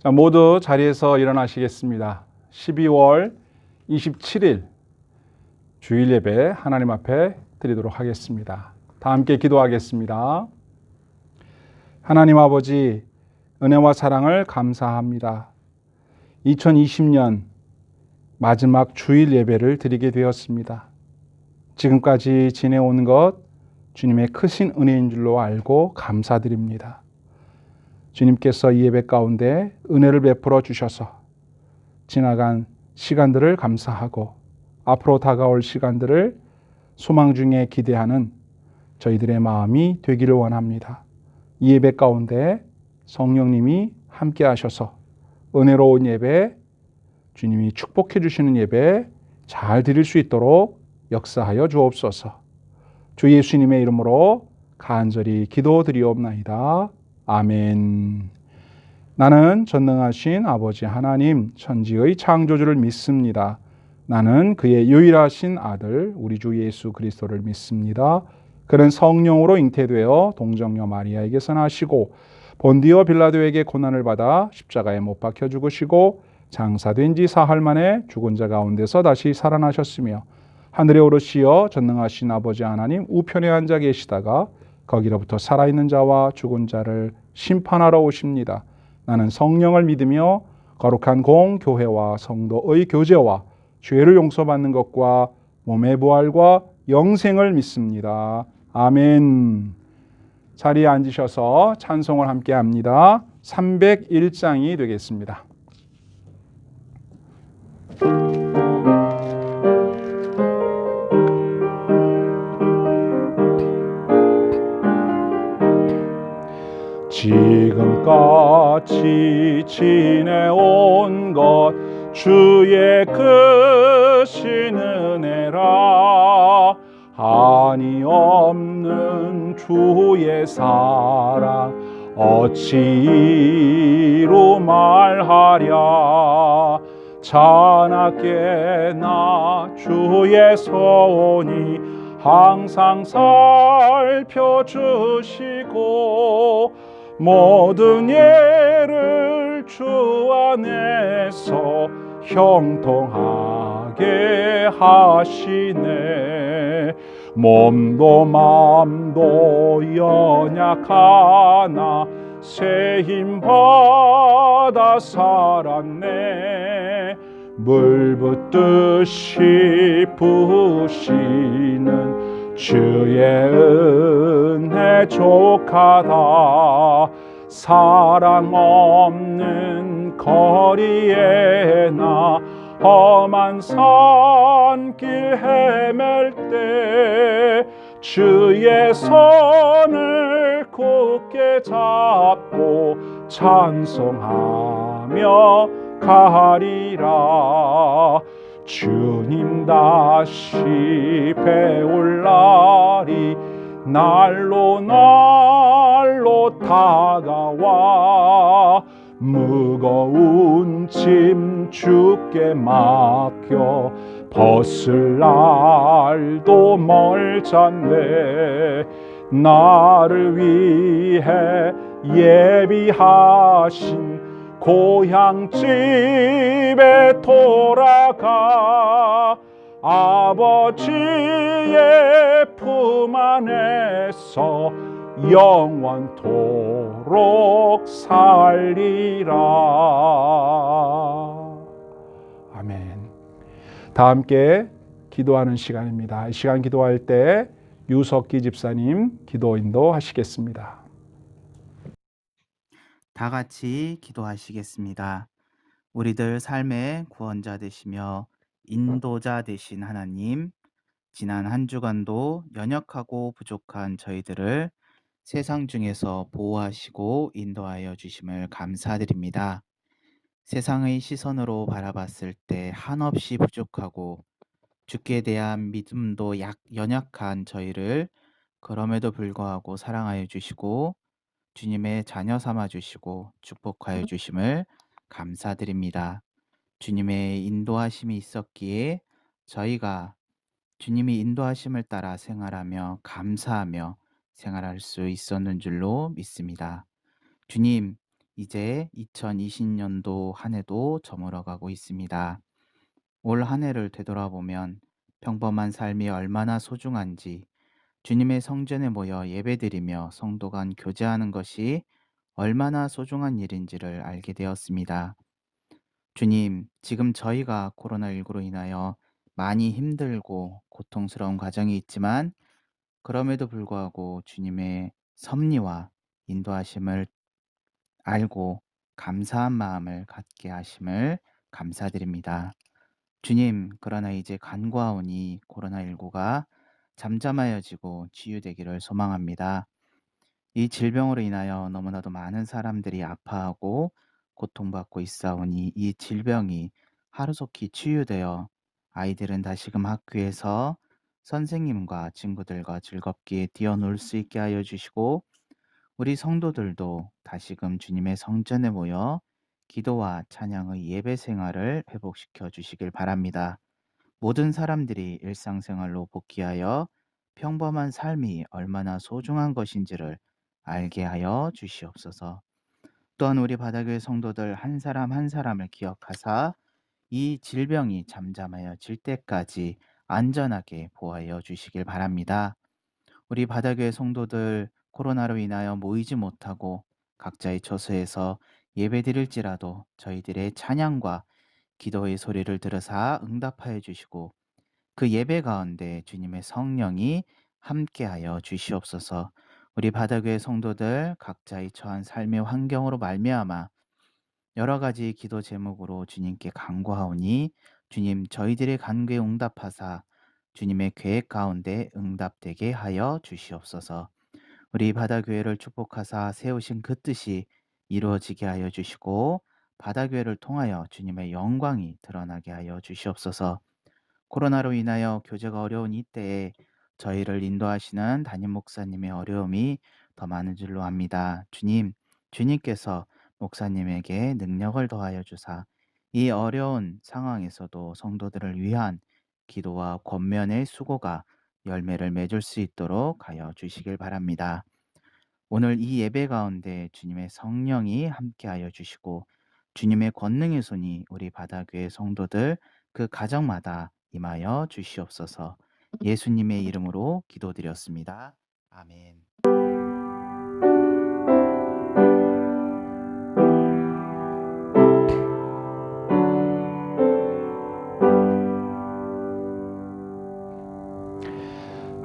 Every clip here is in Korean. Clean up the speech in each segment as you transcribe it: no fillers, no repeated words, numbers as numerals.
자, 모두 자리에서 일어나시겠습니다. 12월 27일 주일 예배 하나님 앞에 드리도록 하겠습니다. 다 함께 기도하겠습니다. 하나님 아버지, 은혜와 사랑을 감사합니다. 2020년 마지막 주일 예배를 드리게 되었습니다. 지금까지 지내온 것 주님의 크신 은혜인 줄로 알고 감사드립니다. 주님께서 이 예배 가운데 은혜를 베풀어 주셔서 지나간 시간들을 감사하고 앞으로 다가올 시간들을 소망 중에 기대하는 저희들의 마음이 되기를 원합니다. 이 예배 가운데 성령님이 함께 하셔서 은혜로운 예배, 주님이 축복해 주시는 예배 잘 드릴 수 있도록 역사하여 주옵소서. 주 예수님의 이름으로 간절히 기도드리옵나이다. 아멘. 나는 전능하신 아버지 하나님 천지의 창조주를 믿습니다. 나는 그의 유일하신 아들 우리 주 예수 그리스도를 믿습니다. 그는 성령으로 잉태되어 동정녀 마리아에게서 나시고 본디오 빌라도에게 고난을 받아 십자가에 못 박혀 죽으시고 장사된 지 사흘 만에 죽은 자 가운데서 다시 살아나셨으며 하늘에 오르시어 전능하신 아버지 하나님 우편에 앉아 계시다가 거기로부터 살아있는 자와 죽은 자를 심판하러 오십니다. 나는 성령을 믿으며 거룩한 공교회와 성도의 교제와 죄를 용서받는 것과 몸의 부활과 영생을 믿습니다. 아멘. 자리에 앉으셔서 찬송을 함께 합니다. 301장이 되겠습니다. 지금까지 지내온 것 주의 크신 은혜라. 한이 없는 주의 사랑 어찌로 말하랴. 자나깨나 주의 손이 항상 살펴주시고 모든 예를 주 안에서 형통하게 하시네. 몸도 마음도 연약하나 새 힘 받아 살았네. 물 붓듯이 부으시는 주의 은혜 족하다. 사랑 없는 거리에 나 험한 산길 헤맬 때 주의 손을 굳게 잡고 찬송하며 가리라. 주님 다시 배울 날이 날로 다가와. 무거운 짐 주께 맡겨 벗을 날도 멀잖네. 나를 위해 예비하신 고향집에 돌아가 아버지의 품 안에서 영원토록 살리라. 아멘. 다 함께 기도하는 시간입니다. 이 시간 기도할 때 유석기 집사님 기도 인도하시겠습니다. 다 같이 기도하시겠습니다. 우리들 삶의 구원자 되시며 인도자 되신 하나님, 지난 한 주간도 연약하고 부족한 저희들을 세상 중에서 보호하시고 인도하여 주심을 감사드립니다. 세상의 시선으로 바라봤을 때 한없이 부족하고 주께 대한 믿음도 연약한 저희를 그럼에도 불구하고 사랑하여 주시고 주님의 자녀 삼아 주시고 축복하여 주심을 감사드립니다. 주님의 인도하심이 있었기에 저희가 주님이 인도하심을 따라 생활하며 감사하며 생활할 수 있었는 줄로 믿습니다. 주님, 이제 2020년도 한 해도 저물어가고 있습니다. 올 한 해를 되돌아보면 평범한 삶이 얼마나 소중한지, 주님의 성전에 모여 예배드리며 성도 간 교제하는 것이 얼마나 소중한 일인지를 알게 되었습니다. 주님, 지금 저희가 코로나19로 인하여 많이 힘들고 고통스러운 과정이 있지만, 그럼에도 불구하고 주님의 섭리와 인도하심을 알고 감사한 마음을 갖게 하심을 감사드립니다. 주님, 그러나 이제 간구하오니 코로나19가 잠잠하여지고 치유되기를 소망합니다. 이 질병으로 인하여 너무나도 많은 사람들이 아파하고 고통받고 있사오니 이 질병이 하루속히 치유되어 아이들은 다시금 학교에서 선생님과 친구들과 즐겁게 뛰어놀 수 있게 하여 주시고, 우리 성도들도 다시금 주님의 성전에 모여 기도와 찬양의 예배 생활을 회복시켜 주시길 바랍니다. 모든 사람들이 일상생활로 복귀하여 평범한 삶이 얼마나 소중한 것인지를 알게 하여 주시옵소서. 또한 우리 바다교회 성도들 한 사람 한 사람을 기억하사 이 질병이 잠잠하여질 때까지 안전하게 보호하여 주시길 바랍니다. 우리 바다교회 성도들 코로나로 인하여 모이지 못하고 각자의 처소에서 예배드릴지라도 저희들의 찬양과 기도의 소리를 들으사 응답하여 주시고, 그 예배 가운데 주님의 성령이 함께하여 주시옵소서. 우리 바다교회 성도들 각자의 처한 삶의 환경으로 말미암아 여러 가지 기도 제목으로 주님께 간구하오니 주님, 저희들의 간구에 응답하사 주님의 계획 가운데 응답되게 하여 주시옵소서. 우리 바다교회를 축복하사 세우신 그 뜻이 이루어지게 하여 주시고, 바다교회를 통하여 주님의 영광이 드러나게 하여 주시옵소서. 코로나로 인하여 교제가 어려운 이때에 저희를 인도하시는 담임 목사님의 어려움이 더 많은 줄로 압니다. 주님, 주님께서 목사님에게 능력을 더하여 주사 이 어려운 상황에서도 성도들을 위한 기도와 권면의 수고가 열매를 맺을 수 있도록 하여 주시길 바랍니다. 오늘 이 예배 가운데 주님의 성령이 함께하여 주시고 주님의 권능의 손이 우리 바다교회 성도들 그 가정마다 임하여 주시옵소서. 예수님의 이름으로 기도드렸습니다. 아멘.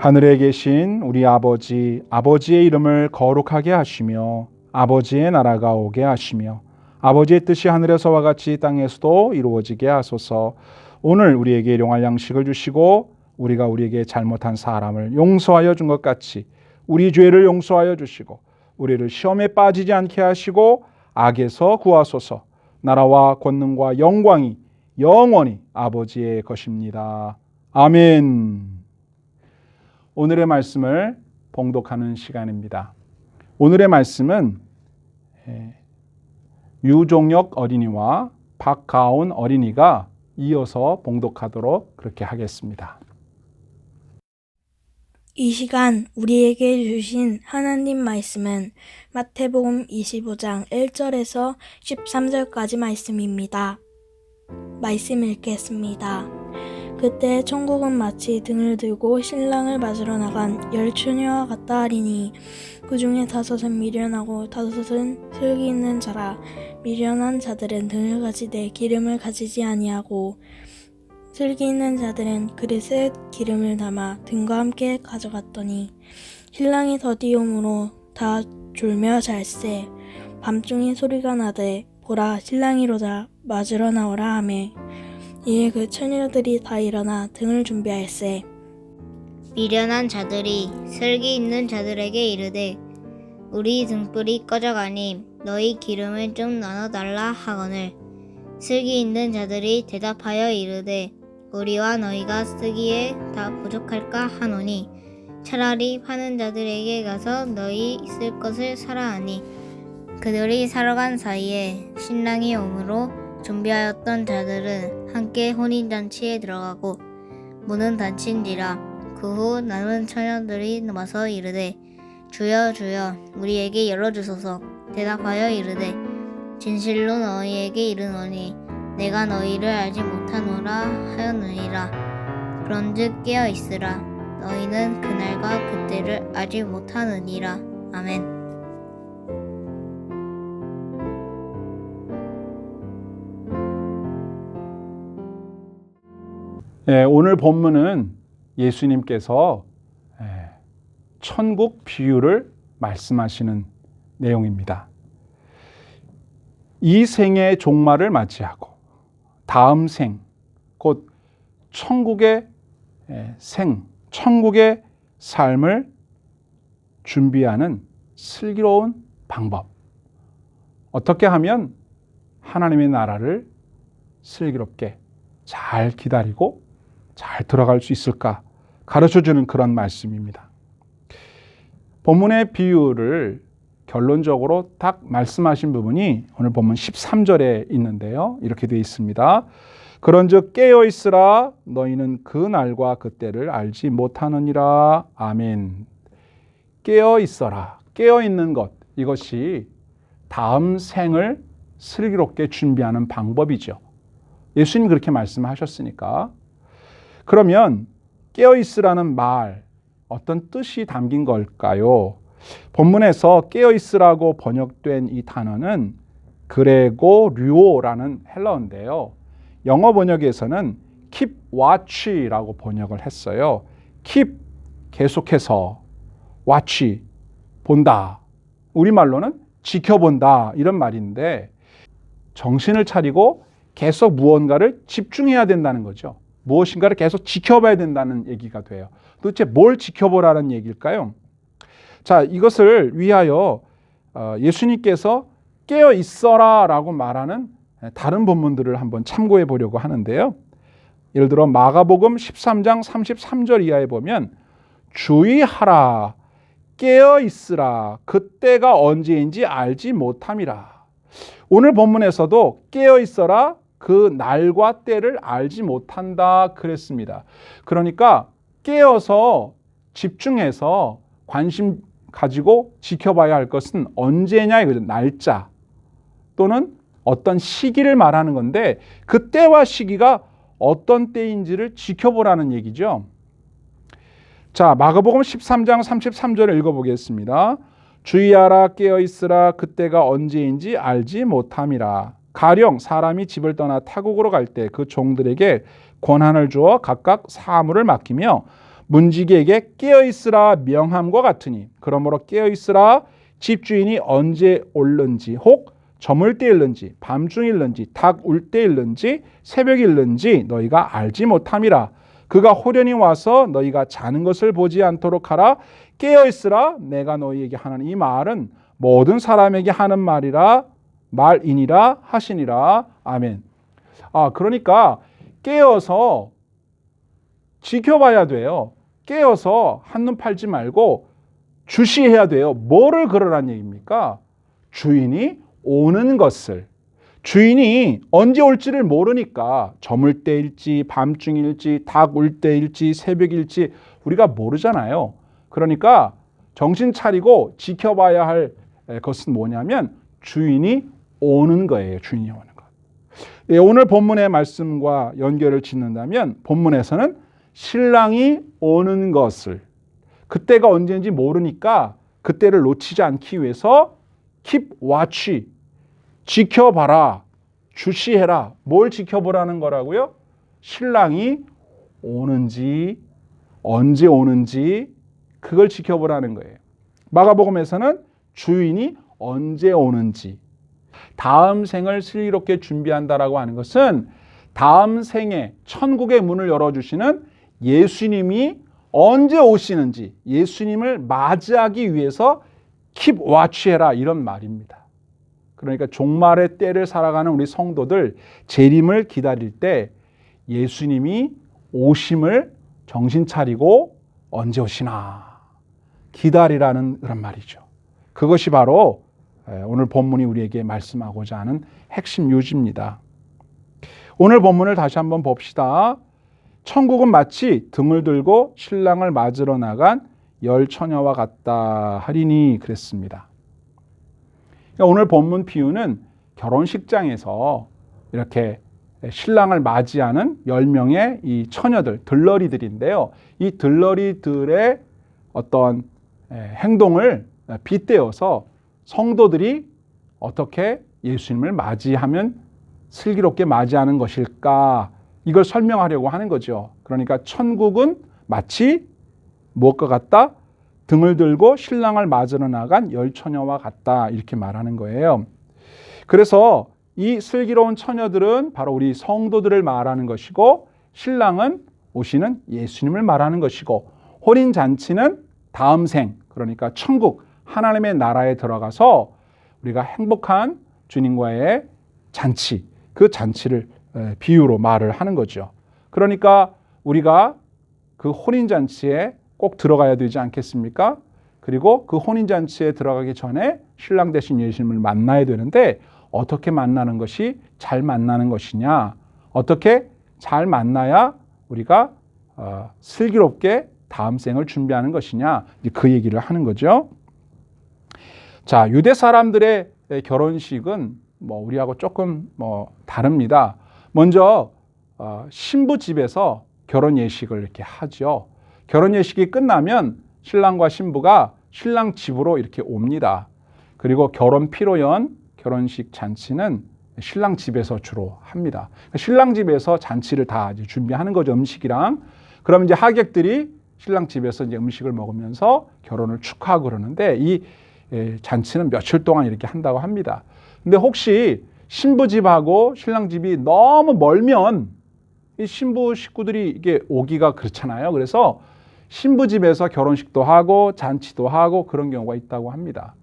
하늘에 계신 우리 아버지, 아버지의 이름을 거룩하게 하시며 아버지의 나라가 오게 하시며 아버지의 뜻이 하늘에서와 같이 땅에서도 이루어지게 하소서. 오늘 우리에게 일용할 양식을 주시고 우리가 우리에게 잘못한 사람을 용서하여 준 것 같이 우리 죄를 용서하여 주시고 우리를 시험에 빠지지 않게 하시고 악에서 구하소서. 나라와 권능과 영광이 영원히 아버지의 것입니다. 아멘. 오늘의 말씀을 봉독하는 시간입니다. 오늘의 말씀은 유종혁 어린이와 박가온 어린이가 이어서 봉독하도록 그렇게 하겠습니다. 이 시간 우리에게 주신 하나님 말씀은 마태복음 25장 1절에서 13절까지 말씀입니다. 말씀 읽겠습니다. 그때 천국은 마치 등을 들고 신랑을 맞으러 나간 10처녀와 같다 하리니 그 중에 5은 미련하고 5은 슬기 있는 자라. 미련한 자들은 등을 가지되 기름을 가지지 아니하고 슬기 있는 자들은 그릇에 기름을 담아 등과 함께 가져갔더니 신랑이 더디오므로 다 졸며 잘세. 밤중에 소리가 나되 보라, 신랑이로다, 맞으러 나오라 하매 이에 그 처녀들이 다 일어나 등을 준비하였세. 미련한 자들이 슬기 있는 자들에게 이르되 우리 등불이 꺼져가니 너희 기름을 좀 나눠달라 하거늘 슬기 있는 자들이 대답하여 이르되 우리와 너희가 쓰기에 다 부족할까 하노니 차라리 파는 자들에게 가서 너희 쓸 것을 사라 하니 그들이 사러 간 사이에 신랑이 오므로 준비하였던 자들은 함께 혼인잔치에 들어가고 문은 닫힌지라. 그 후 남은 처녀들이 와서 이르되 주여 주여 우리에게 열어주소서. 대답하여 이르되 진실로 너희에게 이르노니 내가 너희를 알지 못하노라 하였느니라. 그런즉 깨어 있으라. 너희는 그날과 그때를 알지 못하느니라. 아멘. 오늘 본문은 예수님께서 천국 비유를 말씀하시는 내용입니다. 이 생의 종말을 맞이하고 다음 생, 곧 천국의 천국의 삶을 준비하는 슬기로운 방법. 어떻게 하면 하나님의 나라를 슬기롭게 잘 기다리고 잘 들어갈 수 있을까 가르쳐주는 그런 말씀입니다. 본문의 비유를 결론적으로 딱 말씀하신 부분이 오늘 본문 13절에 있는데요. 이렇게 되어 있습니다. 그런즉 깨어 있으라. 너희는 그 날과 그때를 알지 못하느니라. 아멘. 깨어 있어라. 깨어 있는 것, 이것이 다음 생을 슬기롭게 준비하는 방법이죠. 예수님 그렇게 말씀하셨으니까. 그러면 깨어 있으라는 말, 어떤 뜻이 담긴 걸까요? 본문에서 깨어 있으라고 번역된 이 단어는 그레고 류오라는 헬라어인데요. 영어 번역에서는 keep watch라고 번역을 했어요. keep, 계속해서, watch, 본다. 우리말로는 지켜본다, 이런 말인데 정신을 차리고 계속 무언가를 집중해야 된다는 거죠. 무엇인가를 계속 지켜봐야 된다는 얘기가 돼요. 도대체 뭘 지켜보라는 얘기일까요? 자, 이것을 위하여 예수님께서 깨어 있어라 라고 말하는 다른 본문들을 한번 참고해 보려고 하는데요. 예를 들어 마가복음 13장 33절 이하에 보면 주의하라, 깨어 있으라, 그때가 언제인지 알지 못함이라. 오늘 본문에서도 깨어 있어라, 그 날과 때를 알지 못한다 그랬습니다. 그러니까 깨어서 집중해서 관심 가지고 지켜봐야 할 것은 언제냐, 이거죠. 날짜 또는 어떤 시기를 말하는 건데 그 때와 시기가 어떤 때인지를 지켜보라는 얘기죠. 자, 마가복음 13장 33절을 읽어보겠습니다. 주의하라, 깨어 있으라, 그때가 언제인지 알지 못함이라. 가령 사람이 집을 떠나 타국으로 갈 때 그 종들에게 권한을 주어 각각 사물을 맡기며 문지기에게 깨어 있으라 명함과 같으니, 그러므로 깨어 있으라, 집주인이 언제 올는지 혹 저물 때일는지 밤중일는지 닭 울 때일는지 새벽일는지 너희가 알지 못함이라. 그가 호련히 와서 너희가 자는 것을 보지 않도록 하라. 깨어 있으라, 내가 너희에게 하는 이 말은 모든 사람에게 하는 말이니라 하시니라. 아멘. 그러니까 깨어서 지켜봐야 돼요. 깨어서 한눈 팔지 말고 주시해야 돼요. 뭐를 그러란 얘기입니까? 주인이 오는 것을. 주인이 언제 올지를 모르니까 저물 때일지 밤중일지 닭 울 때일지 새벽일지 우리가 모르잖아요. 그러니까 정신 차리고 지켜봐야 할 것은 뭐냐면 주인이 오는 거예요. 주인이 오는 것. 오늘 본문의 말씀과 연결을 짓는다면 본문에서는 신랑이 오는 것을, 그때가 언제인지 모르니까 그때를 놓치지 않기 위해서 keep watch, 지켜봐라, 주시해라. 뭘 지켜보라는 거라고요? 신랑이 오는지 언제 오는지 그걸 지켜보라는 거예요. 마가복음에서는 주인이 언제 오는지, 다음 생을 슬기롭게 준비한다라고 하는 것은 다음 생에 천국의 문을 열어주시는 예수님이 언제 오시는지, 예수님을 맞이하기 위해서 keep watch해라, 이런 말입니다. 그러니까 종말의 때를 살아가는 우리 성도들, 재림을 기다릴 때 예수님이 오심을 정신 차리고 언제 오시나 기다리라는 그런 말이죠. 그것이 바로 오늘 본문이 우리에게 말씀하고자 하는 핵심 요지입니다. 오늘 본문을 다시 한번 봅시다. 천국은 마치 등을 들고 신랑을 맞으러 나간 열 처녀와 같다 하리니 그랬습니다. 오늘 본문 비유는 결혼식장에서 이렇게 신랑을 맞이하는 10명의 이 처녀들, 들러리들인데요. 이 들러리들의 어떤 행동을 빗대어서 성도들이 어떻게 예수님을 맞이하면 슬기롭게 맞이하는 것일까, 이걸 설명하려고 하는 거죠. 그러니까 천국은 마치 무엇과 같다? 등을 들고 신랑을 맞으러 나간 10처녀와 같다, 이렇게 말하는 거예요. 그래서 이 슬기로운 처녀들은 바로 우리 성도들을 말하는 것이고, 신랑은 오시는 예수님을 말하는 것이고, 혼인잔치는 다음 생, 그러니까 천국 하나님의 나라에 들어가서 우리가 행복한 주님과의 잔치, 그 잔치를 비유로 말을 하는 거죠. 그러니까 우리가 그 혼인잔치에 꼭 들어가야 되지 않겠습니까? 그리고 그 혼인잔치에 들어가기 전에 신랑 되신 예수님을 만나야 되는데, 어떻게 만나는 것이 잘 만나는 것이냐, 어떻게 잘 만나야 우리가 슬기롭게 다음 생을 준비하는 것이냐, 그 얘기를 하는 거죠. 자, 유대 사람들의 결혼식은 우리하고 조금 다릅니다. 먼저 신부 집에서 결혼 예식을 이렇게 하죠. 결혼 예식이 끝나면 신랑과 신부가 신랑 집으로 이렇게 옵니다. 그리고 결혼 피로연, 결혼식 잔치는 신랑 집에서 주로 합니다. 신랑 집에서 잔치를 다 이제 준비하는 거죠, 음식이랑. 그럼 이제 하객들이 신랑 집에서 이제 음식을 먹으면서 결혼을 축하하고 그러는데, 이 잔치는 며칠 동안 이렇게 한다고 합니다. 근데 혹시 신부 집하고 신랑 집이 너무 멀면 이 신부 식구들이 이게 오기가 그렇잖아요. 그래서 신부 집에서 결혼식도 하고 잔치도 하고 그런 경우가 있다고 합니다.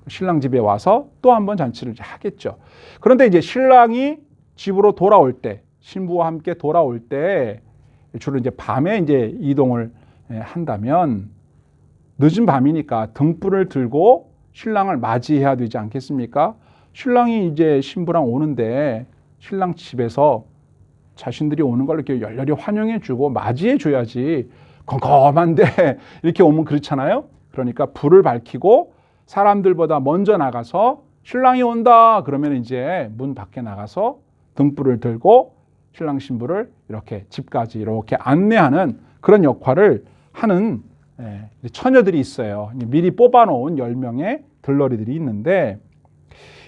신랑 집에 와서 또 한 번 잔치를 하겠죠. 그런데 이제 신랑이 집으로 돌아올 때, 신부와 함께 돌아올 때, 주로 이제 밤에 이제 이동을 한다면, 늦은 밤이니까 등불을 들고 신랑을 맞이해야 되지 않겠습니까? 신랑이 이제 신부랑 오는데 신랑 집에서 자신들이 오는 걸 이렇게 열렬히 환영해주고 맞이해줘야지, 컴컴한데 이렇게 오면 그렇잖아요. 그러니까 불을 밝히고 사람들보다 먼저 나가서 신랑이 온다 그러면 이제 문 밖에 나가서 등불을 들고 신랑 신부를 이렇게 집까지 이렇게 안내하는 그런 역할을 하는 처녀들이 있어요. 미리 뽑아놓은 10명의 들러리들이 있는데,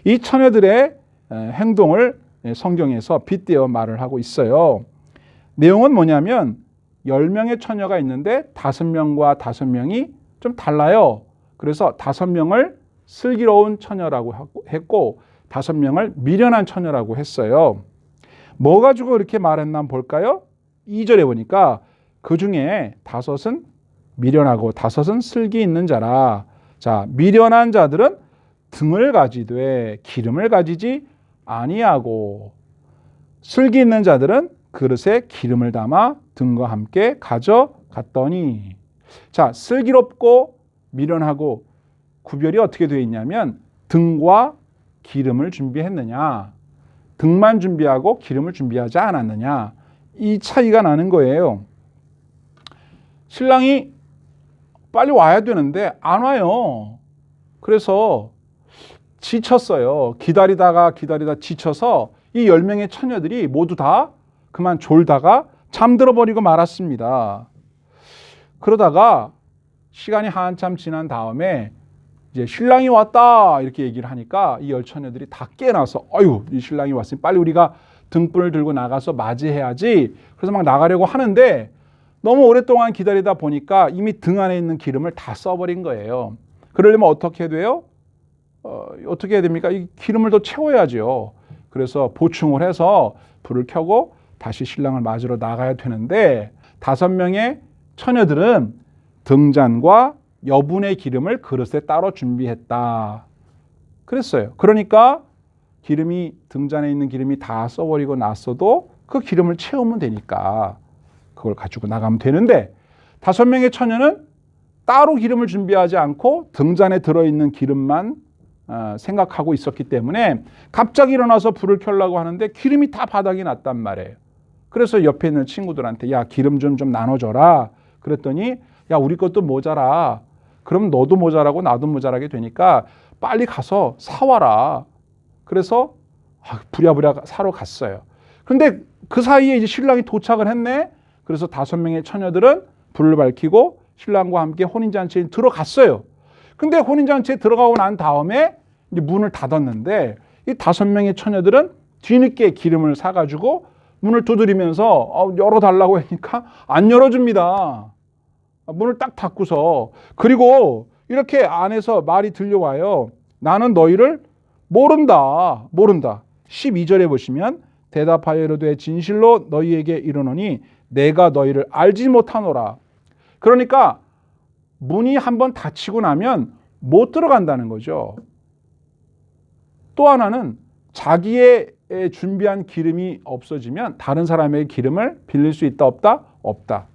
이 처녀들의 행동을 성경에서 빗대어 말을 하고 있어요. 내용은 뭐냐면 10명의 처녀가 있는데 5명과 5명이 좀 달라요. 그래서 5명을 슬기로운 처녀라고 했고 5명을 미련한 처녀라고 했어요. 뭐 가지고 이렇게 말했나 한번 볼까요? 2절에 보니까 그 중에 5은 미련하고 5은 슬기 있는 자라. 자, 미련한 자들은 등을 가지되 기름을 가지지 아니하고, 슬기 있는 자들은 그릇에 기름을 담아 등과 함께 가져갔더니. 자, 슬기롭고 미련하고 구별이 어떻게 되어 있냐면, 등과 기름을 준비했느냐, 등만 준비하고 기름을 준비하지 않았느냐, 이 차이가 나는 거예요. 신랑이 빨리 와야 되는데 안 와요. 그래서 지쳤어요. 기다리다 지쳐서 이 10명의 처녀들이 모두 다 그만 졸다가 잠들어 버리고 말았습니다. 그러다가 시간이 한참 지난 다음에 이제 신랑이 왔다 이렇게 얘기를 하니까 이 10처녀들이 다 깨어나서, 아유, 이 신랑이 왔으니 빨리 우리가 등불을 들고 나가서 맞이해야지. 그래서 막 나가려고 하는데 너무 오랫동안 기다리다 보니까 이미 등 안에 있는 기름을 다 써버린 거예요. 그러려면 어떻게 돼요? 어떻게 해야 됩니까? 이 기름을 더 채워야죠. 그래서 보충을 해서 불을 켜고 다시 신랑을 맞으러 나가야 되는데, 5명의 처녀들은 등잔과 여분의 기름을 그릇에 따로 준비했다 그랬어요. 그러니까 기름이, 등잔에 있는 기름이 다 써버리고 났어도 그 기름을 채우면 되니까 그걸 가지고 나가면 되는데, 5명의 처녀는 따로 기름을 준비하지 않고 등잔에 들어있는 기름만 생각하고 있었기 때문에 갑자기 일어나서 불을 켜려고 하는데 기름이 다 바닥에 났단 말이에요. 그래서 옆에 있는 친구들한테, 야, 기름 좀 나눠줘라. 그랬더니, 야, 우리 것도 모자라. 그럼 너도 모자라고 나도 모자라게 되니까 빨리 가서 사와라. 그래서 부랴부랴 사러 갔어요. 그런데 그 사이에 이제 신랑이 도착을 했네. 그래서 5명의 처녀들은 불을 밝히고 신랑과 함께 혼인잔치에 들어갔어요. 근데 혼인잔치에 들어가고 난 다음에 이제 문을 닫았는데 이 5명의 처녀들은 뒤늦게 기름을 사가지고 문을 두드리면서 열어달라고 하니까 안 열어줍니다. 문을 딱 닫고서. 그리고 이렇게 안에서 말이 들려와요. 나는 너희를 모른다. 12절에 보시면 대답하여 이르되 진실로 너희에게 이르노니 내가 너희를 알지 못하노라. 그러니까 문이 한번 닫히고 나면 못 들어간다는 거죠. 또 하나는 자기의 준비한 기름이 없어지면 다른 사람의 기름을 빌릴 수 있다 없다? 없다.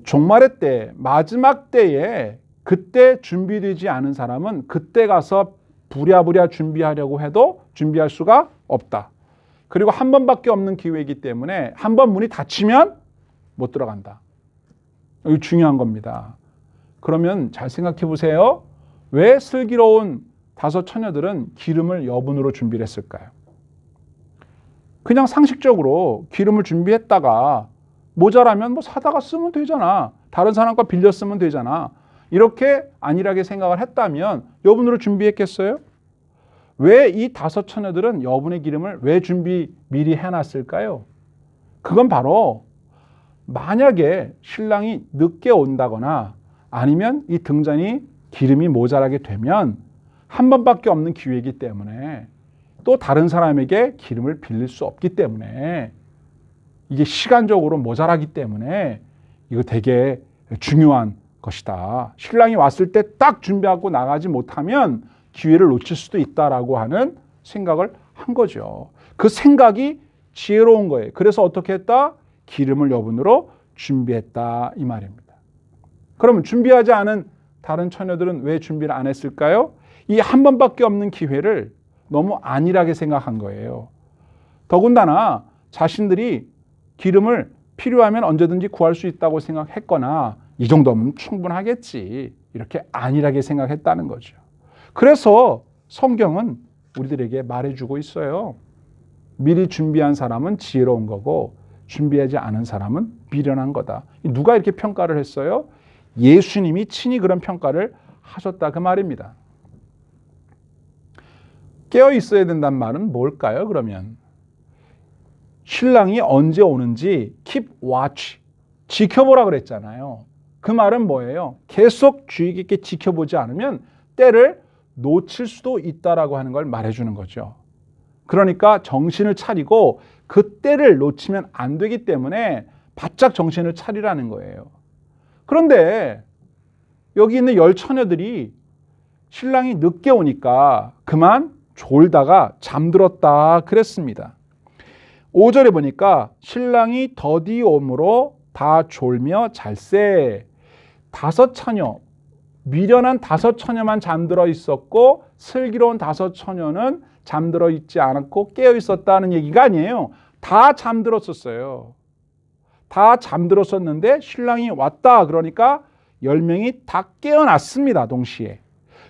종말의 때, 마지막 때에 그때 준비되지 않은 사람은 그때 가서 부랴부랴 준비하려고 해도 준비할 수가 없다. 그리고 한 번밖에 없는 기회이기 때문에 한 번 문이 닫히면 못 들어간다. 이거 중요한 겁니다. 그러면 잘 생각해 보세요. 왜 슬기로운 5 처녀들은 기름을 여분으로 준비를 했을까요? 그냥 상식적으로 기름을 준비했다가 모자라면 뭐 사다가 쓰면 되잖아. 다른 사람 거 빌려 쓰면 되잖아. 이렇게 안일하게 생각을 했다면 여분으로 준비했겠어요? 왜 이 5 처녀들은 여분의 기름을 왜 준비 미리 해놨을까요? 그건 바로 만약에 신랑이 늦게 온다거나 아니면 이 등잔이 기름이 모자라게 되면 한 번밖에 없는 기회이기 때문에 또 다른 사람에게 기름을 빌릴 수 없기 때문에 이게 시간적으로 모자라기 때문에 이거 되게 중요한 것이다. 신랑이 왔을 때 딱 준비하고 나가지 못하면 기회를 놓칠 수도 있다라고 하는 생각을 한 거죠. 그 생각이 지혜로운 거예요. 그래서 어떻게 했다? 기름을 여분으로 준비했다 이 말입니다. 그러면 준비하지 않은 다른 처녀들은 왜 준비를 안 했을까요? 이 한 번밖에 없는 기회를 너무 안일하게 생각한 거예요. 더군다나 자신들이 기름을 필요하면 언제든지 구할 수 있다고 생각했거나 이 정도면 충분하겠지 이렇게 안일하게 생각했다는 거죠. 그래서 성경은 우리들에게 말해주고 있어요. 미리 준비한 사람은 지혜로운 거고 준비하지 않은 사람은 미련한 거다. 누가 이렇게 평가를 했어요? 예수님이 친히 그런 평가를 하셨다 그 말입니다. 깨어 있어야 된다는 말은 뭘까요? 그러면 신랑이 언제 오는지 keep watch, 지켜보라 그랬잖아요. 그 말은 뭐예요? 계속 주의 깊게 지켜보지 않으면 때를 놓칠 수도 있다라고 하는 걸 말해주는 거죠. 그러니까 정신을 차리고 그 때를 놓치면 안 되기 때문에 바짝 정신을 차리라는 거예요. 그런데 여기 있는 10 처녀들이 신랑이 늦게 오니까 그만 졸다가 잠들었다 그랬습니다. 5절에 보니까 신랑이 더디 오므로 다 졸며 잘세. 5 처녀, 미련한 5 처녀만 잠들어 있었고 슬기로운 5 처녀는 잠들어 있지 않았고 깨어 있었다는 얘기가 아니에요. 다 잠들었었어요. 다 잠들었었는데 신랑이 왔다 그러니까 10명이 다 깨어났습니다. 동시에.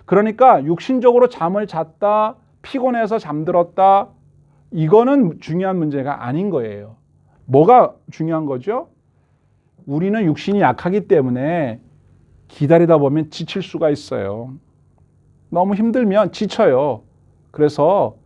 그러니까 육신적으로 잠을 잤다, 피곤해서 잠들었다, 이거는 중요한 문제가 아닌 거예요. 뭐가 중요한 거죠? 우리는 육신이 약하기 때문에 기다리다 보면 지칠 수가 있어요. 너무 힘들면 지쳐요. 그래서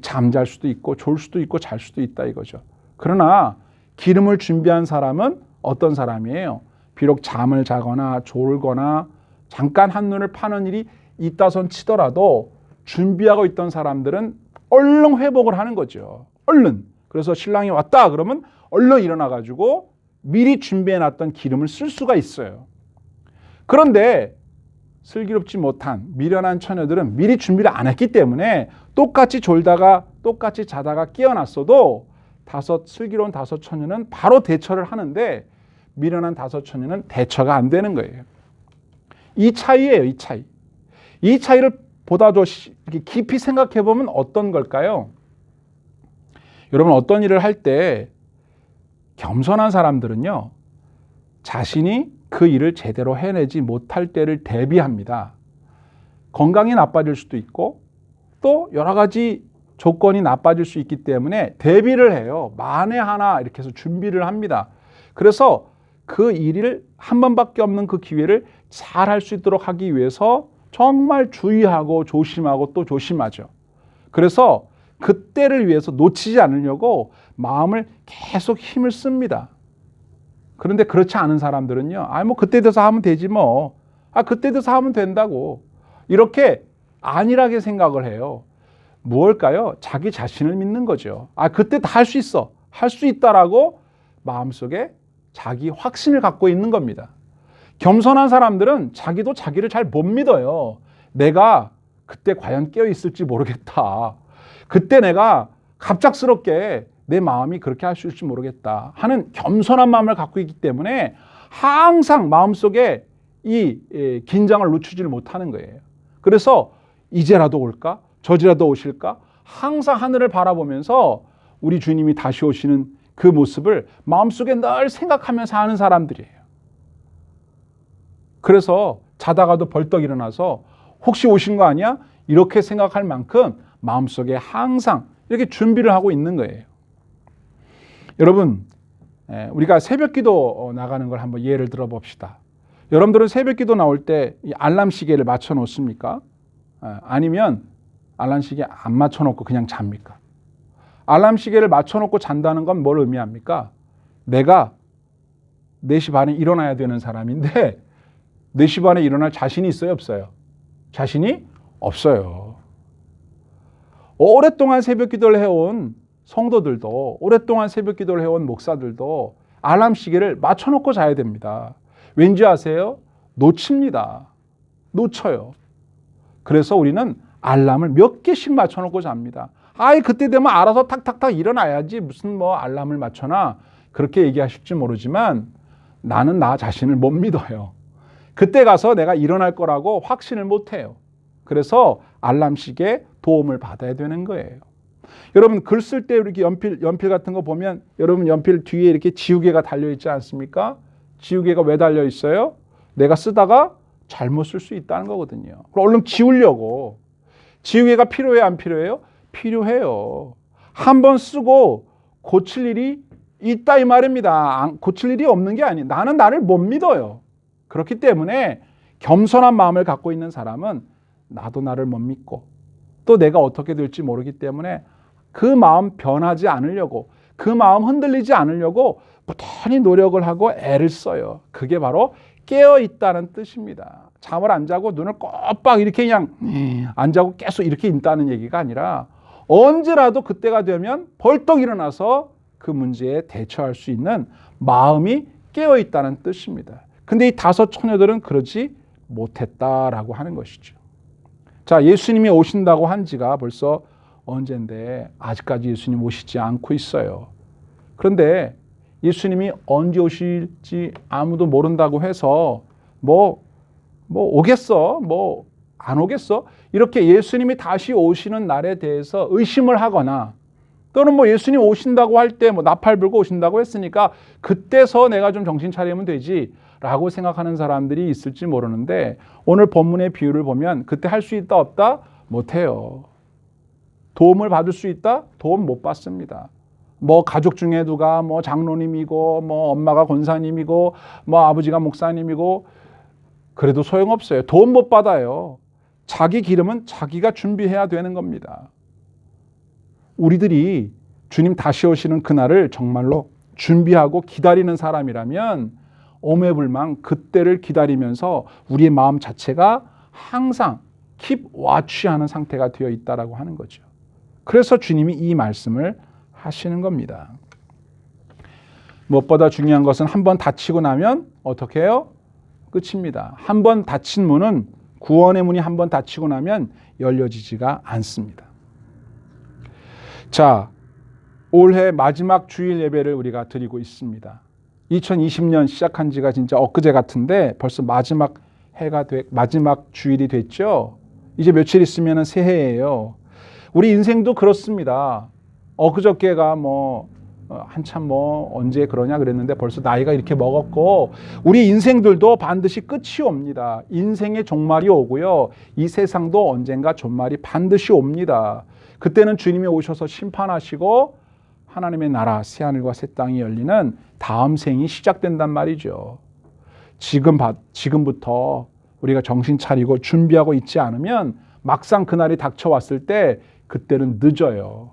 잠잘 수도 있고 졸 수도 있고 잘 수도 있다 이거죠. 그러나 기름을 준비한 사람은 어떤 사람이에요? 비록 잠을 자거나 졸거나 잠깐 한눈을 파는 일이 있다손 치더라도 준비하고 있던 사람들은 얼른 회복을 하는 거죠. 얼른. 그래서 신랑이 왔다 그러면 얼른 일어나가지고 미리 준비해놨던 기름을 쓸 수가 있어요. 그런데 슬기롭지 못한 미련한 처녀들은 미리 준비를 안 했기 때문에 똑같이 졸다가 똑같이 자다가 깨어났어도 슬기로운 5 처녀는 바로 대처를 하는데 미련한 5 처녀는 대처가 안 되는 거예요. 이 차이예요. 이 차이. 이 차이를 보다 더 깊이 생각해 보면 어떤 걸까요? 여러분 어떤 일을 할 때 겸손한 사람들은요. 자신이 그 일을 제대로 해내지 못할 때를 대비합니다. 건강이 나빠질 수도 있고 또 여러 가지 조건이 나빠질 수 있기 때문에 대비를 해요. 만에 하나 이렇게 해서 준비를 합니다. 그래서 그 일을 한 번밖에 없는 그 기회를 잘 할 수 있도록 하기 위해서 정말 주의하고 조심하고 또 조심하죠. 그래서 그때를 위해서 놓치지 않으려고 마음을 계속 힘을 씁니다. 그런데 그렇지 않은 사람들은요, 뭐 그때 돼서 하면 되지 뭐. 그때 돼서 하면 된다고. 이렇게 안일하게 생각을 해요. 무엇일까요? 자기 자신을 믿는 거죠. 그때 다 할 수 있어. 할 수 있다라고 마음속에 자기 확신을 갖고 있는 겁니다. 겸손한 사람들은 자기도 자기를 잘 못 믿어요. 내가 그때 과연 깨어 있을지 모르겠다. 그때 내가 갑작스럽게 내 마음이 그렇게 할 수 있을지 모르겠다 하는 겸손한 마음을 갖고 있기 때문에 항상 마음속에 이 긴장을 늦추지를 못하는 거예요. 그래서 이제라도 올까? 저지라도 오실까? 항상 하늘을 바라보면서 우리 주님이 다시 오시는 그 모습을 마음속에 늘 생각하면서 하는 사람들이에요. 그래서 자다가도 벌떡 일어나서 혹시 오신 거 아니야? 이렇게 생각할 만큼 마음속에 항상 이렇게 준비를 하고 있는 거예요. 여러분, 우리가 새벽기도 나가는 걸 한번 예를 들어 봅시다. 여러분들은 새벽기도 나올 때 이 알람 시계를 맞춰 놓습니까? 아니면 알람 시계 안 맞춰 놓고 그냥 잡니까? 알람 시계를 맞춰 놓고 잔다는 건 뭘 의미합니까? 내가 4시 반에 일어나야 되는 사람인데 4시 반에 일어날 자신이 있어요, 없어요? 자신이 없어요. 오랫동안 새벽 기도를 해온 성도들도, 오랫동안 새벽 기도를 해온 목사들도 알람 시계를 맞춰놓고 자야 됩니다. 왠지 아세요? 놓칩니다. 놓쳐요. 그래서 우리는 알람을 몇 개씩 맞춰놓고 잡니다. 그때 되면 알아서 탁탁탁 일어나야지 무슨 뭐 알람을 맞춰놔, 그렇게 얘기하실지 모르지만 나는 나 자신을 못 믿어요. 그때 가서 내가 일어날 거라고 확신을 못 해요. 그래서 알람시계 도움을 받아야 되는 거예요. 여러분, 글 쓸 때 이렇게 연필 같은 거 보면 여러분 연필 뒤에 이렇게 지우개가 달려 있지 않습니까? 지우개가 왜 달려 있어요? 내가 쓰다가 잘못 쓸 수 있다는 거거든요. 그럼 얼른 지우려고. 지우개가 필요해요, 안 필요해요? 필요해요. 한 번 쓰고 고칠 일이 있다 이 말입니다. 고칠 일이 없는 게 아니에요. 나는 나를 못 믿어요. 그렇기 때문에 겸손한 마음을 갖고 있는 사람은 나도 나를 못 믿고 또 내가 어떻게 될지 모르기 때문에 그 마음 변하지 않으려고, 그 마음 흔들리지 않으려고 부단히 노력을 하고 애를 써요. 그게 바로 깨어 있다는 뜻입니다. 잠을 안 자고 눈을 꼴빡 이렇게 그냥 안 자고 계속 이렇게 있다는 얘기가 아니라 언제라도 그때가 되면 벌떡 일어나서 그 문제에 대처할 수 있는 마음이 깨어 있다는 뜻입니다. 근데 이 5 처녀들은 그러지 못했다라고 하는 것이죠. 자, 예수님이 오신다고 한 지가 벌써 언젠데 아직까지 예수님 오시지 않고 있어요. 그런데 예수님이 언제 오실지 아무도 모른다고 해서 뭐 오겠어? 뭐 안 오겠어? 이렇게 예수님이 다시 오시는 날에 대해서 의심을 하거나 또는 뭐 예수님 오신다고 할 때 뭐 나팔 불고 오신다고 했으니까 그때서 내가 좀 정신 차리면 되지 라고 생각하는 사람들이 있을지 모르는데 오늘 본문의 비유를 보면 그때 할 수 있다 없다? 못해요. 도움을 받을 수 있다? 도움 못 받습니다. 뭐 가족 중에 누가 뭐 장로님이고 뭐 엄마가 권사님이고 뭐 아버지가 목사님이고 그래도 소용없어요. 도움 못 받아요. 자기 기름은 자기가 준비해야 되는 겁니다. 우리들이 주님 다시 오시는 그날을 정말로 준비하고 기다리는 사람이라면 오매불망 그때를 기다리면서 우리의 마음 자체가 항상 keep watch하는 상태가 되어 있다라고 하는 거죠. 그래서 주님이 이 말씀을 하시는 겁니다. 무엇보다 중요한 것은 한번 닫히고 나면 어떻게 해요? 끝입니다. 한번 닫힌 문은, 구원의 문이 한번 닫히고 나면 열려지지가 않습니다. 자, 올해 마지막 주일 예배를 우리가 드리고 있습니다. 2020년 시작한 지가 진짜 엊그제 같은데 벌써 마지막 주일이 됐죠. 이제 며칠 있으면 새해예요. 우리 인생도 그렇습니다. 엊그저께가 한참 언제 그러냐 그랬는데 벌써 나이가 이렇게 먹었고 우리 인생들도 반드시 끝이 옵니다. 인생의 종말이 오고요. 이 세상도 언젠가 종말이 반드시 옵니다. 그때는 주님이 오셔서 심판하시고 하나님의 나라 새하늘과 새 땅이 열리는 다음 생이 시작된단 말이죠. 지금부터 우리가 정신 차리고 준비하고 있지 않으면 막상 그날이 닥쳐왔을 때 그때는 늦어요.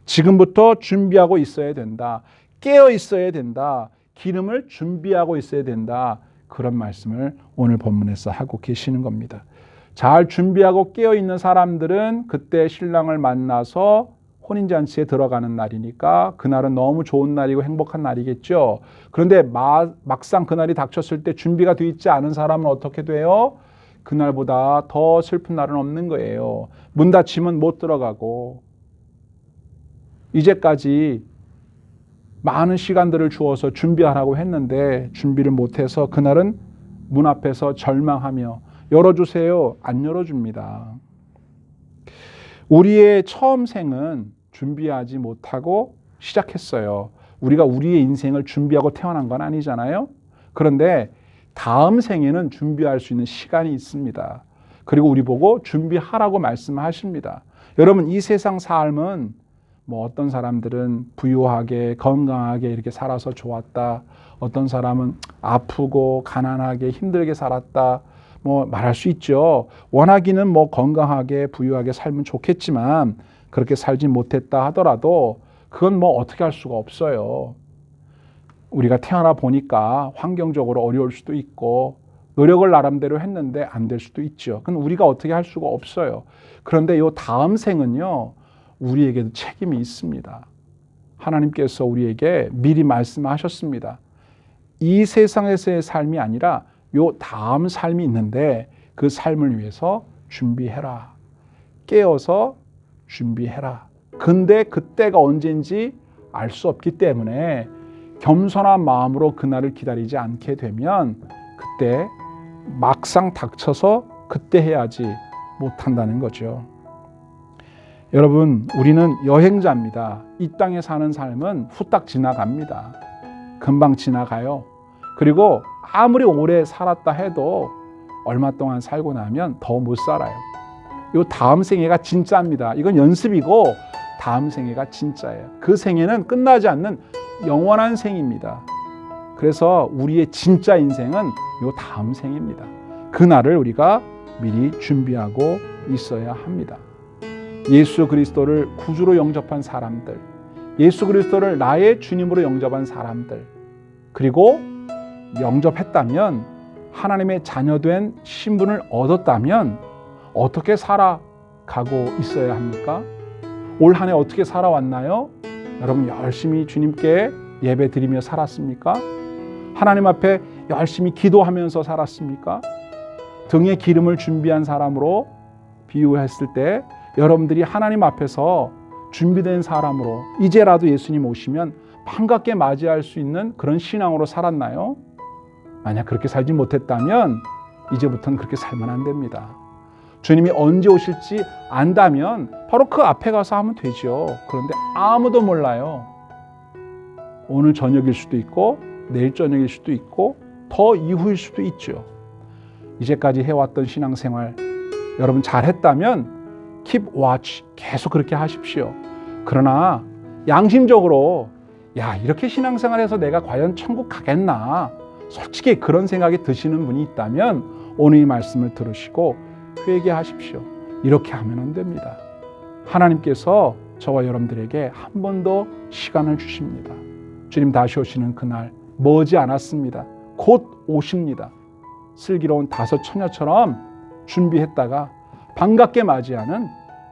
지금부터 준비하고 있어야 된다. 깨어 있어야 된다. 기름을 준비하고 있어야 된다. 그런 말씀을 오늘 본문에서 하고 계시는 겁니다. 잘 준비하고 깨어 있는 사람들은 그때 신랑을 만나서 혼인잔치에 들어가는 날이니까 그날은 너무 좋은 날이고 행복한 날이겠죠. 그런데 막상 그날이 닥쳤을 때 준비가 되어 있지 않은 사람은 어떻게 돼요? 그날보다 더 슬픈 날은 없는 거예요. 문 닫히면 못 들어가고 이제까지 많은 시간들을 주어서 준비하라고 했는데 준비를 못해서 그날은 문 앞에서 절망하며 열어주세요. 안 열어줍니다. 우리의 처음 생은 준비하지 못하고 시작했어요. 우리가 우리의 인생을 준비하고 태어난 건 아니잖아요. 그런데 다음 생에는 준비할 수 있는 시간이 있습니다. 그리고 우리 보고 준비하라고 말씀하십니다. 여러분, 이 세상 삶은 어떤 사람들은 부유하게 건강하게 이렇게 살아서 좋았다. 어떤 사람은 아프고 가난하게 힘들게 살았다. 말할 수 있죠. 원하기는 건강하게 부유하게 살면 좋겠지만 그렇게 살지 못했다 하더라도 그건 어떻게 할 수가 없어요. 우리가 태어나 보니까 환경적으로 어려울 수도 있고 노력을 나름대로 했는데 안 될 수도 있죠. 그건 우리가 어떻게 할 수가 없어요. 그런데 이 다음 생은요, 우리에게도 책임이 있습니다. 하나님께서 우리에게 미리 말씀하셨습니다. 이 세상에서의 삶이 아니라 요 다음 삶이 있는데 그 삶을 위해서 준비해라. 깨어서 준비해라. 근데 그때가 언젠지 알 수 없기 때문에 겸손한 마음으로 그날을 기다리지 않게 되면 그때 막상 닥쳐서 그때 해야지 못한다는 거죠. 여러분, 우리는 여행자입니다. 이 땅에 사는 삶은 후딱 지나갑니다. 금방 지나가요. 그리고 아무리 오래 살았다 해도 얼마 동안 살고 나면 더 못 살아요. 요 다음 생애가 진짜입니다. 이건 연습이고 다음 생애가 진짜예요. 그 생애는 끝나지 않는 영원한 생입니다. 그래서 우리의 진짜 인생은 요 다음 생입니다. 그날을 우리가 미리 준비하고 있어야 합니다. 예수 그리스도를 구주로 영접한 사람들, 예수 그리스도를 나의 주님으로 영접한 사람들, 그리고 영접했다면 하나님의 자녀된 신분을 얻었다면 어떻게 살아가고 있어야 합니까? 올 한 해 어떻게 살아왔나요? 여러분, 열심히 주님께 예배 드리며 살았습니까? 하나님 앞에 열심히 기도하면서 살았습니까? 등에 기름을 준비한 사람으로 비유했을 때 여러분들이 하나님 앞에서 준비된 사람으로 이제라도 예수님 오시면 반갑게 맞이할 수 있는 그런 신앙으로 살았나요? 만약 그렇게 살지 못했다면 이제부터는 그렇게 살면 안 됩니다. 주님이 언제 오실지 안다면 바로 그 앞에 가서 하면 되죠. 그런데 아무도 몰라요. 오늘 저녁일 수도 있고 내일 저녁일 수도 있고 더 이후일 수도 있죠. 이제까지 해왔던 신앙생활 여러분 잘했다면 keep watch, 계속 그렇게 하십시오. 그러나 양심적으로 이렇게 신앙생활해서 내가 과연 천국 가겠나, 솔직히 그런 생각이 드시는 분이 있다면 오늘 이 말씀을 들으시고 회개하십시오. 이렇게 하면 안 됩니다. 하나님께서 저와 여러분들에게 한 번 더 시간을 주십니다. 주님 다시 오시는 그날 머지 않았습니다. 곧 오십니다. 슬기로운 다섯 처녀처럼 준비했다가 반갑게 맞이하는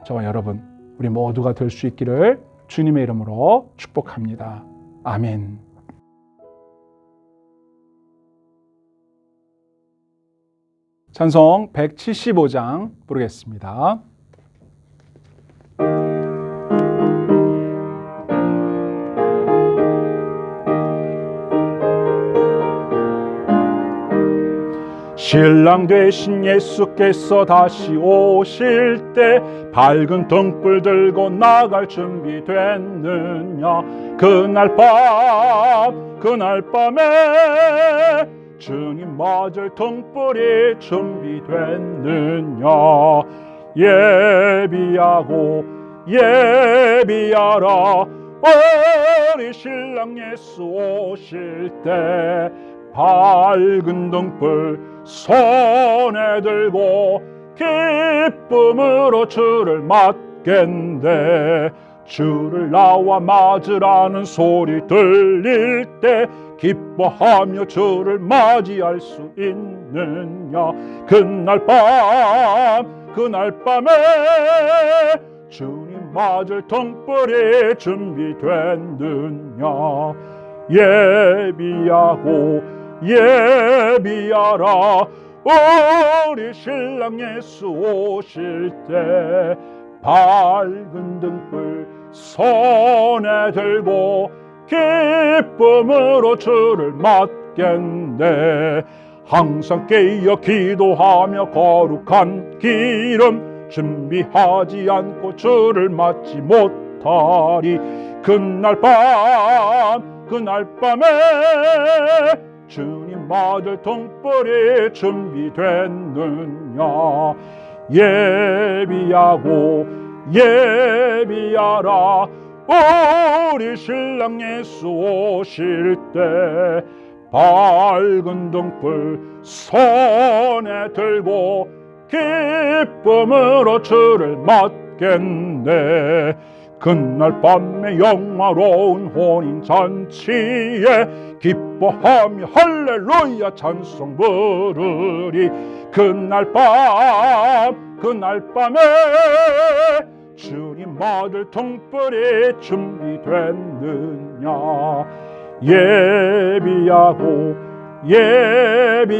저와 여러분, 우리 모두가 될 수 있기를 주님의 이름으로 축복합니다. 아멘. 찬송 175장 부르겠습니다. 신랑 되신 예수께서 다시 오실 때 밝은 등불 들고 나갈 준비 됐느냐. 그날 밤에 주님 맞을 등불이 준비됐느냐. 예비하고 예비하라. 우리 신랑 예수 오실 때 밝은 등불 손에 들고 기쁨으로 주를 맞겠네. 주를 나와 맞으라는 소리 들릴 때 기뻐하며 주를 맞이할 수 있느냐. 그날 밤에 주님 맞을 등불이 준비됐느냐. 예비하라. 우리 신랑 예수 오실 때 밝은 등불 손에 들고 기쁨으로 주를 맞겠네. 항상 깨어 기도하며 거룩한 기름 준비하지 않고 주를 맞지 못하리. 그날 밤에 주님 맞을 등불이 준비됐느냐. 예비하라. 우리 신랑 예수 오실 때 밝은 등불 손에 들고 기쁨으로 주를 맞겠네. 그날 밤에 영화로운 혼인잔치에 기뻐하며 할렐루야 찬송 부르리. 그날 밤에 주님 맞을 등불이 준비됐느냐.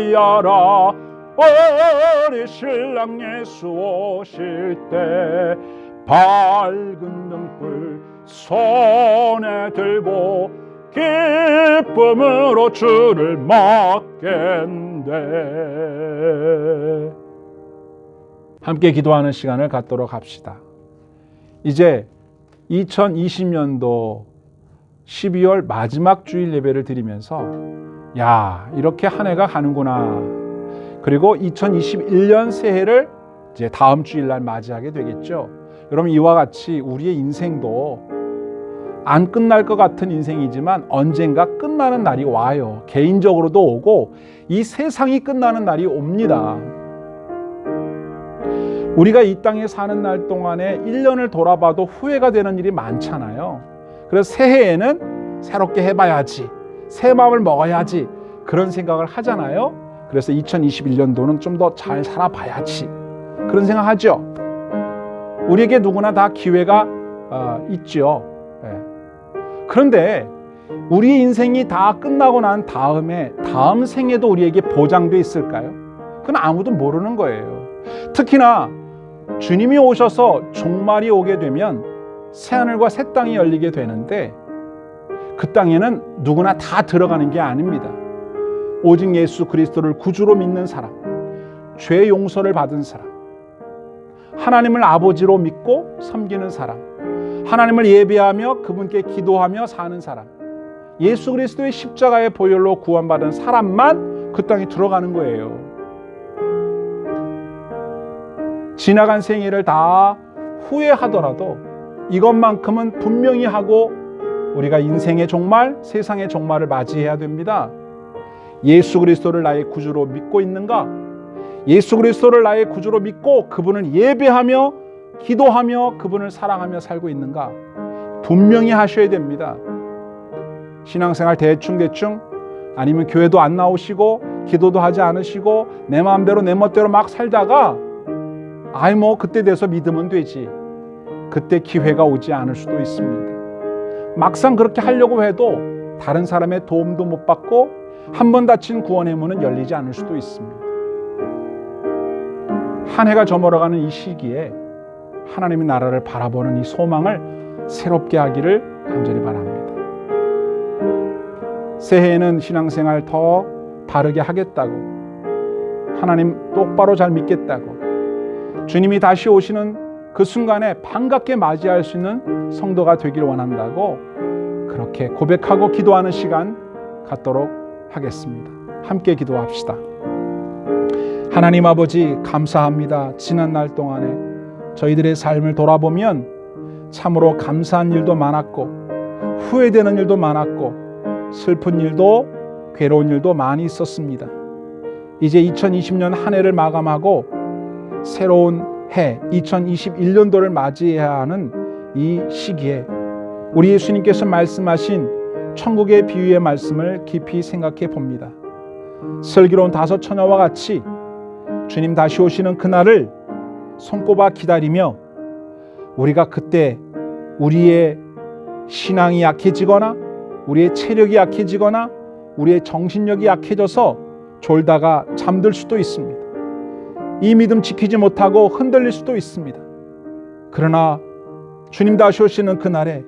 예비하라. 우리 신랑 예수 오실 때 밝은 등불 손에 들고 기쁨으로 주를 맞겠네. 함께 기도하는 시간을 갖도록 합시다. 이제 2020년도 12월 마지막 주일 예배를 드리면서 야, 이렇게 한 해가 가는구나. 그리고 2021년 새해를 이제 다음 주일날 맞이하게 되겠죠. 여러분, 이와 같이 우리의 인생도 안 끝날 것 같은 인생이지만 언젠가 끝나는 날이 와요. 개인적으로도 오고 이 세상이 끝나는 날이 옵니다. 우리가 이 땅에 사는 날 동안에 1년을 돌아봐도 후회가 되는 일이 많잖아요. 그래서 새해에는 새롭게 해봐야지, 새 마음을 먹어야지, 그런 생각을 하잖아요. 그래서 2021년도는 좀 더 잘 살아봐야지, 그런 생각하죠. 우리에게 누구나 다 기회가 있죠. 그런데 우리 인생이 다 끝나고 난 다음에 다음 생에도 우리에게 보장돼 있을까요? 그건 아무도 모르는 거예요. 특히나 주님이 오셔서 종말이 오게 되면 새하늘과 새 땅이 열리게 되는데 그 땅에는 누구나 다 들어가는 게 아닙니다. 오직 예수 그리스도를 구주로 믿는 사람, 죄 용서를 받은 사람, 하나님을 아버지로 믿고 섬기는 사람, 하나님을 예배하며 그분께 기도하며 사는 사람, 예수 그리스도의 십자가의 보혈로 구원받은 사람만 그 땅에 들어가는 거예요. 지나간 생애를 다 후회하더라도 이것만큼은 분명히 하고 우리가 인생의 종말, 세상의 종말을 맞이해야 됩니다. 예수 그리스도를 나의 구주로 믿고 있는가? 예수 그리스도를 나의 구주로 믿고 그분을 예배하며 기도하며 그분을 사랑하며 살고 있는가? 분명히 하셔야 됩니다. 신앙생활 대충 아니면 교회도 안 나오시고 기도도 하지 않으시고 내 마음대로 내 멋대로 막 살다가 그때 돼서 믿으면 되지. 그때 기회가 오지 않을 수도 있습니다. 막상 그렇게 하려고 해도 다른 사람의 도움도 못 받고 한 번 닫힌 구원의 문은 열리지 않을 수도 있습니다. 한 해가 저물어가는 이 시기에 하나님의 나라를 바라보는 이 소망을 새롭게 하기를 간절히 바랍니다. 새해에는 신앙생활 더 바르게 하겠다고, 하나님 똑바로 잘 믿겠다고, 주님이 다시 오시는 그 순간에 반갑게 맞이할 수 있는 성도가 되길 원한다고 그렇게 고백하고 기도하는 시간 갖도록 하겠습니다. 함께 기도합시다. 하나님 아버지, 감사합니다. 지난 날 동안에 저희들의 삶을 돌아보면 참으로 감사한 일도 많았고 후회되는 일도 많았고 슬픈 일도 괴로운 일도 많이 있었습니다. 이제 2020년 한 해를 마감하고 새로운 해 2021년도를 맞이해야 하는 이 시기에 우리 예수님께서 말씀하신 천국의 비유의 말씀을 깊이 생각해 봅니다. 슬기로운 5 처녀와 같이 주님 다시 오시는 그날을 손꼽아 기다리며 우리가 그때 우리의 신앙이 약해지거나 우리의 체력이 약해지거나 우리의 정신력이 약해져서 졸다가 잠들 수도 있습니다. 이 믿음 지키지 못하고 흔들릴 수도 있습니다. 그러나 주님 다시 오시는 그날에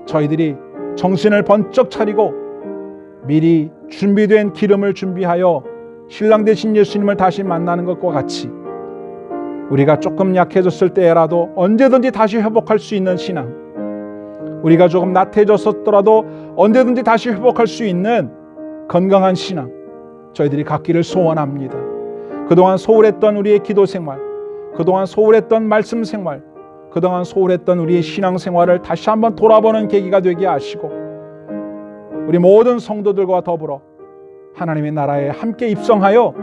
저희들이 정신을 번쩍 차리고 미리 준비된 기름을 준비하여 신랑 되신 예수님을 다시 만나는 것과 같이 우리가 조금 약해졌을 때라도 언제든지 다시 회복할 수 있는 신앙, 우리가 조금 나태해졌더라도 언제든지 다시 회복할 수 있는 건강한 신앙 저희들이 갖기를 소원합니다. 그동안 소홀했던 우리의 기도 생활, 그동안 소홀했던 말씀 생활, 그동안 소홀했던 우리의 신앙 생활을 다시 한번 돌아보는 계기가 되게 하시고 우리 모든 성도들과 더불어 하나님의 나라에 함께 입성하여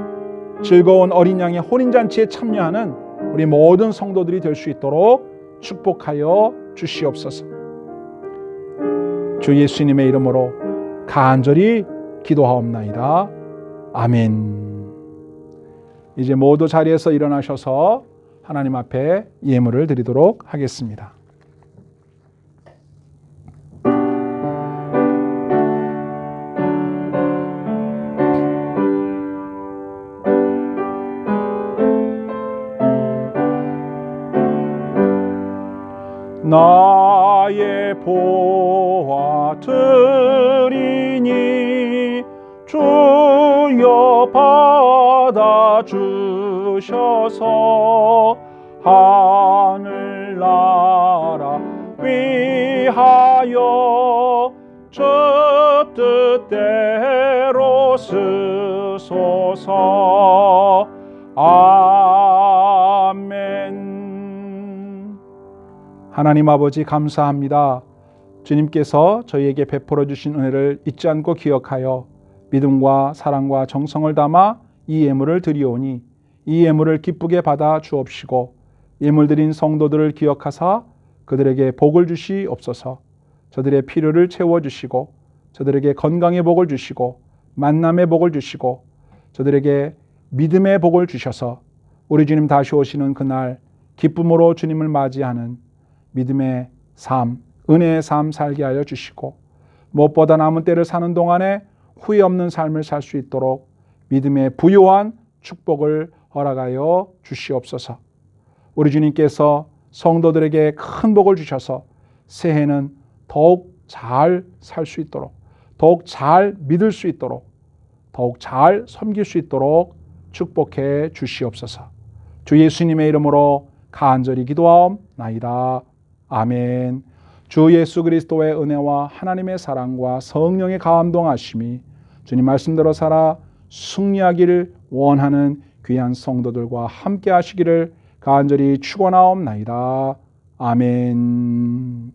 즐거운 어린 양의 혼인잔치에 참여하는 우리 모든 성도들이 될 수 있도록 축복하여 주시옵소서. 주 예수님의 이름으로 간절히 기도하옵나이다. 아멘. 이제 모두 자리에서 일어나셔서 하나님 앞에 예물을 드리도록 하겠습니다. 나의 보화 드리니 주여 받아주셔서 하늘나라 위하여 주 뜻대로 쓰소서. 아멘. 하나님 아버지 감사합니다. 주님께서 저희에게 베풀어 주신 은혜를 잊지 않고 기억하여 믿음과 사랑과 정성을 담아 이 예물을 드리오니 이 예물을 기쁘게 받아 주옵시고 예물 드린 성도들을 기억하사 그들에게 복을 주시옵소서. 저들의 필요를 채워주시고 저들에게 건강의 복을 주시고 만남의 복을 주시고 저들에게 믿음의 복을 주셔서 우리 주님 다시 오시는 그날 기쁨으로 주님을 맞이하는 믿음의 삶, 은혜의 삶 살게 하여 주시고 무엇보다 남은 때를 사는 동안에 후회 없는 삶을 살 수 있도록 믿음의 부요한 축복을 허락하여 주시옵소서. 우리 주님께서 성도들에게 큰 복을 주셔서 새해는 더욱 잘 살 수 있도록 더욱 잘 믿을 수 있도록 더욱 잘 섬길 수 있도록 축복해 주시옵소서. 주 예수님의 이름으로 간절히 기도하옵나이다. 아멘. 주 예수 그리스도의 은혜와 하나님의 사랑과 성령의 감동하심이 주님 말씀대로 살아 승리하기를 원하는 귀한 성도들과 함께 하시기를 간절히 축원하옵나이다. 아멘.